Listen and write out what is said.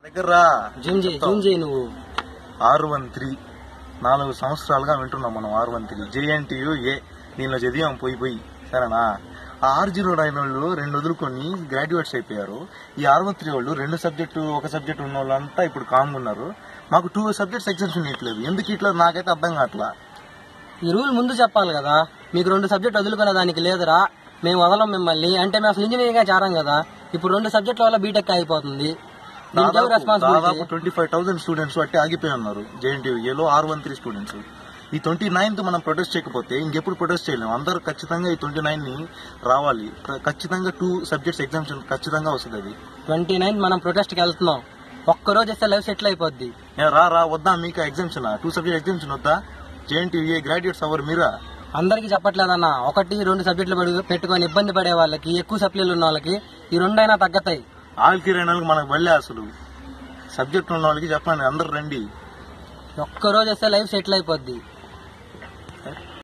దగ్గర నువ్వు R13 4 సంవత్సరాలుగా వింటున్నాం మనం. R13 JNTU దీనిలో చదివాం పోయి సరేనా. ఆ R09 వాళ్ళు 2 వదులుకొని గ్రాడ్యుయేట్స్ అయిపోయారు. ఈ R13 వాళ్ళు 2 సబ్జెక్టు 1 సబ్జెక్ట్ ఉన్న వాళ్ళంతా ఇప్పుడు కామ్గా ఉన్నారు. మాకు 2 సబ్జెక్ట్స్ ఎగ్జామ్షన్ ఇట్లేదు. ఎందుకు ఇట్లా నాకైతే అర్థం కావట్లా. ఈ రూల్ ముందు చెప్పాలి కదా. మీకు 2 సబ్జెక్టు వదులుకునే దానికి లేదురా, మేము వదలం మిమ్మల్ని అంటే మేము అసలు ఇంజనీరింగ్ గా చేరాం కదా. ఇప్పుడు 2 సబ్జెక్టుల వల్ల బీటెక్ అయిపోతుంది. దాదాపు 25,000 స్టూడెంట్స్ అట్టే ఆగిపోయి ఉన్నారు JNTUలో R13 స్టూడెంట్స్. ఈ 29th మనం ప్రొటెస్ట్ చేయకపోతే ఇంకెప్పుడు ప్రొటెస్ట్ చేయలేము. అందరూ ఖచ్చితంగా ఈ 29 రావాలి. ఖచ్చితంగా 2 సబ్జెక్ట్స్ ఎగ్జామ్షన్ ఖచ్చితంగా వస్తుంది. అది 29 మనం ప్రొటెస్ట్ కి వెళ్తున్నాం. ఒక్కరోజు వస్తే లైఫ్ సెటిల్ అయిపోద్ది. రా వద్దా మీకు ఎగ్జామ్షన్ 2 సబ్జెక్ట్ ఎగ్జామ్షన్ వద్దా? JNTU గ్రాడ్యుయేట్స్ అవరు మీరా? అందరికి చెప్పట్లేదన్నా. 1-2 సబ్జెక్టులు పెట్టుకొని ఇబ్బంది పడే వాళ్ళకి, ఎక్కువ సప్లీలు ఉన్న వాళ్ళకి ఈ 2 అయినా తగ్గతాయి. ఆల్కి 2 నెలలకు మనకు వెళ్ళే అసలు సబ్జెక్ట్ ఉన్న వాళ్ళకి చెప్పండి, అందరు రండి. ఒక్కరోజు వస్తే లైఫ్ సెటిల్ అయిపోద్ది.